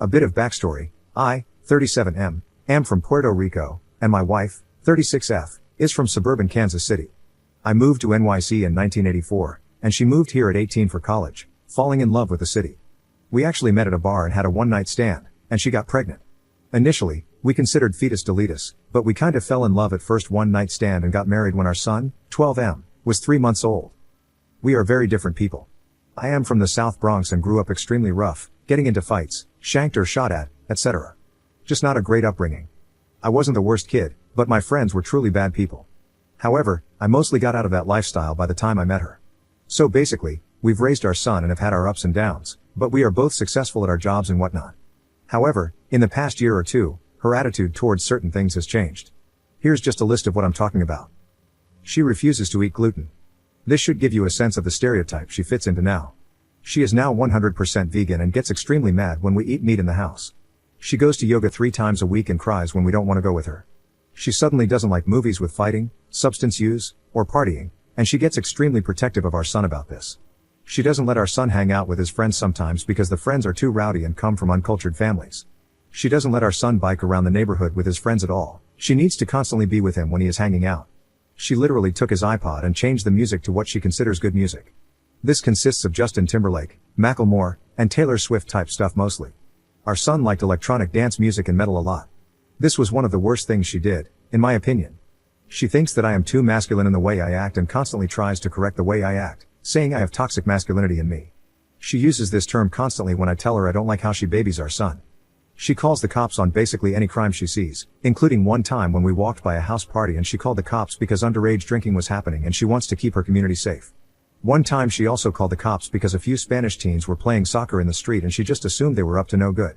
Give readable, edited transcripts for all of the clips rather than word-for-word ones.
A bit of backstory: I, 37M, am from Puerto Rico, and my wife, 36F, is from suburban Kansas City. I moved to NYC in 1984, and she moved here at 18 for college, falling in love with the city. We actually met at a bar and had a one-night stand, and she got pregnant. Initially, we considered fetus deletus, but we kind of fell in love at first one-night stand and got married when our son, 12M, was 3 months old. We are very different people. I am from the South Bronx and grew up extremely rough, getting into fights, shanked or shot at, etc. Just not a great upbringing. I wasn't the worst kid, but my friends were truly bad people. However, I mostly got out of that lifestyle by the time I met her. So basically, we've raised our son and have had our ups and downs, but we are both successful at our jobs and whatnot. However, in the past year or two, her attitude towards certain things has changed. Here's just a list of what I'm talking about. She refuses to eat gluten. This should give you a sense of the stereotype she fits into now. She is now 100% vegan and gets extremely mad when we eat meat in the house. She goes to yoga 3 times a week and cries when we don't want to go with her. She suddenly doesn't like movies with fighting, substance use, or partying, and she gets extremely protective of our son about this. She doesn't let our son hang out with his friends sometimes because the friends are too rowdy and come from uncultured families. She doesn't let our son bike around the neighborhood with his friends at all. She needs to constantly be with him when he is hanging out. She literally took his iPod and changed the music to what she considers good music. This consists of Justin Timberlake, Macklemore, and Taylor Swift type stuff mostly. Our son liked electronic dance music and metal a lot. This was one of the worst things she did, in my opinion. She thinks that I am too masculine in the way I act and constantly tries to correct the way I act, saying I have toxic masculinity in me. She uses this term constantly when I tell her I don't like how she babies our son. She calls the cops on basically any crime she sees, including one time when we walked by a house party and she called the cops because underage drinking was happening and she wants to keep her community safe. One time she also called the cops because a few Spanish teens were playing soccer in the street and she just assumed they were up to no good.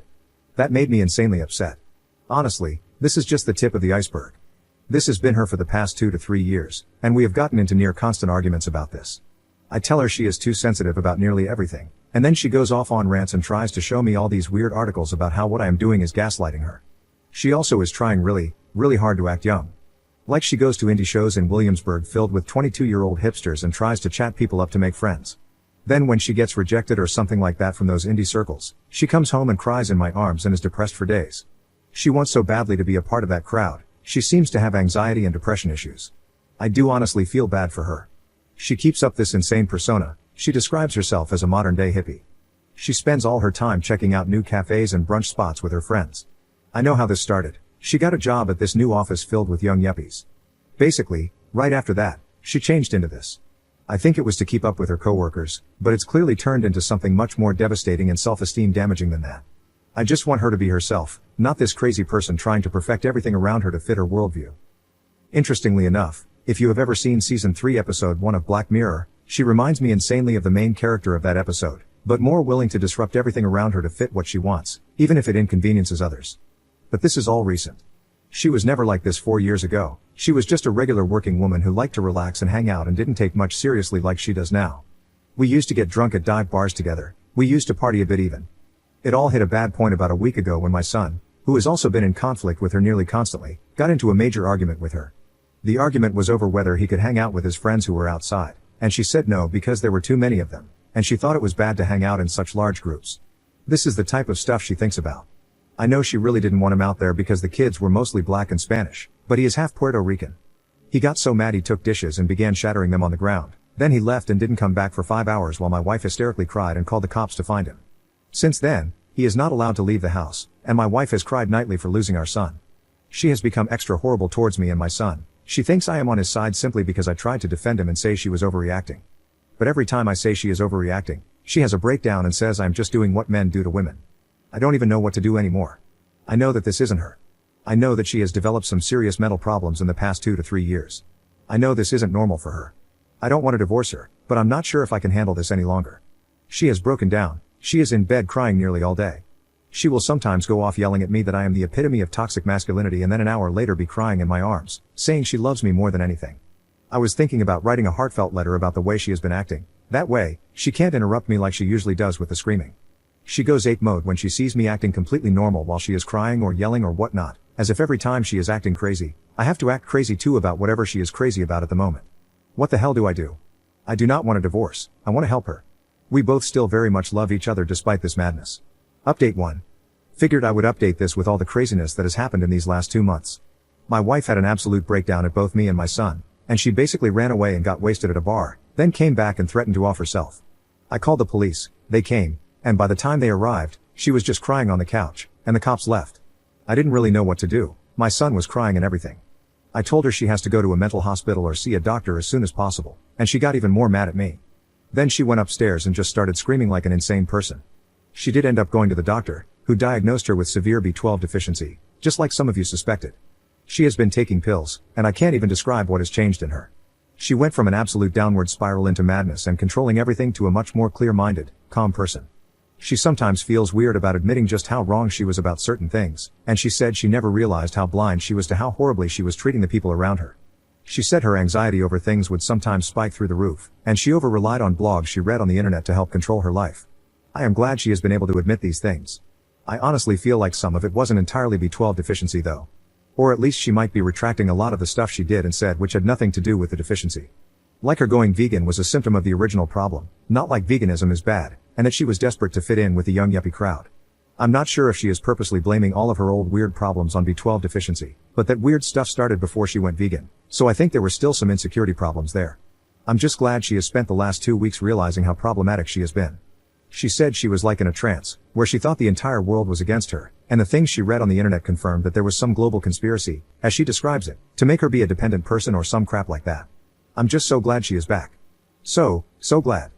That made me insanely upset. Honestly, this is just the tip of the iceberg. This has been her for the past 2 to 3 years, and we have gotten into near constant arguments about this. I tell her she is too sensitive about nearly everything, and then she goes off on rants and tries to show me all these weird articles about how what I am doing is gaslighting her. She also is trying really hard to act young. Like she goes to indie shows in Williamsburg filled with 22-year-old hipsters and tries to chat people up to make friends. Then when she gets rejected or something like that from those indie circles, she comes home and cries in my arms and is depressed for days. She wants so badly to be a part of that crowd. She seems to have anxiety and depression issues. I do honestly feel bad for her. She keeps up this insane persona. She describes herself as a modern-day hippie. She spends all her time checking out new cafes and brunch spots with her friends. I know how this started. She got a job at this new office filled with young yuppies. Basically, right after that, she changed into this. I think it was to keep up with her coworkers, but it's clearly turned into something much more devastating and self-esteem damaging than that. I just want her to be herself, not this crazy person trying to perfect everything around her to fit her worldview. Interestingly enough, if you have ever seen season 3 episode 1 of Black Mirror, she reminds me insanely of the main character of that episode, but more willing to disrupt everything around her to fit what she wants, even if it inconveniences others. But this is all recent. She was never like this 4 years ago. She was just a regular working woman who liked to relax and hang out and didn't take much seriously like she does now. We used to get drunk at dive bars together. We used to party a bit even. It all hit a bad point about a week ago when my son, who has also been in conflict with her nearly constantly, got into a major argument with her. The argument was over whether he could hang out with his friends who were outside, and she said no because there were too many of them, and she thought it was bad to hang out in such large groups. This is the type of stuff she thinks about. I know she really didn't want him out there because the kids were mostly black and Spanish, but he is half Puerto Rican. He got so mad he took dishes and began shattering them on the ground. Then he left and didn't come back for 5 hours while my wife hysterically cried and called the cops to find him. Since then, he is not allowed to leave the house, and my wife has cried nightly for losing our son. She has become extra horrible towards me and my son. She thinks I am on his side simply because I tried to defend him and say she was overreacting. But every time I say she is overreacting, she has a breakdown and says I'm just doing what men do to women. I don't even know what to do anymore. I know that this isn't her. I know that she has developed some serious mental problems in the past 2 to 3 years. I know this isn't normal for her. I don't want to divorce her, but I'm not sure if I can handle this any longer. She has broken down. She is in bed crying nearly all day. She will sometimes go off yelling at me that I am the epitome of toxic masculinity and then an hour later be crying in my arms, saying she loves me more than anything. I was thinking about writing a heartfelt letter about the way she has been acting. That way, she can't interrupt me like she usually does with the screaming. She goes ape mode when she sees me acting completely normal while she is crying or yelling or whatnot, as if every time she is acting crazy, I have to act crazy too about whatever she is crazy about at the moment. What the hell do? I do not want a divorce. I want to help her. We both still very much love each other despite this madness. Update 1. Figured I would update this with all the craziness that has happened in these last 2 months. My wife had an absolute breakdown at both me and my son, and she basically ran away and got wasted at a bar, then came back and threatened to off herself. I called the police, they came, and by the time they arrived, she was just crying on the couch, and the cops left. I didn't really know what to do, my son was crying and everything. I told her she has to go to a mental hospital or see a doctor as soon as possible, and she got even more mad at me. Then she went upstairs and just started screaming like an insane person. She did end up going to the doctor, who diagnosed her with severe B12 deficiency, just like some of you suspected. She has been taking pills, and I can't even describe what has changed in her. She went from an absolute downward spiral into madness and controlling everything to a much more clear-minded, calm person. She sometimes feels weird about admitting just how wrong she was about certain things, and she said she never realized how blind she was to how horribly she was treating the people around her. She said her anxiety over things would sometimes spike through the roof, and she over-relied on blogs she read on the internet to help control her life. I am glad she has been able to admit these things. I honestly feel like some of it wasn't entirely B12 deficiency though. Or at least she might be retracting a lot of the stuff she did and said which had nothing to do with the deficiency. Like her going vegan was a symptom of the original problem, not like veganism is bad, and that she was desperate to fit in with the young yuppie crowd. I'm not sure if she is purposely blaming all of her old weird problems on B12 deficiency, but that weird stuff started before she went vegan, so I think there were still some insecurity problems there. I'm just glad she has spent the last 2 weeks realizing how problematic she has been. She said she was like in a trance, where she thought the entire world was against her, and the things she read on the internet confirmed that there was some global conspiracy, as she describes it, to make her be a dependent person or some crap like that. I'm just so glad she is back. So glad.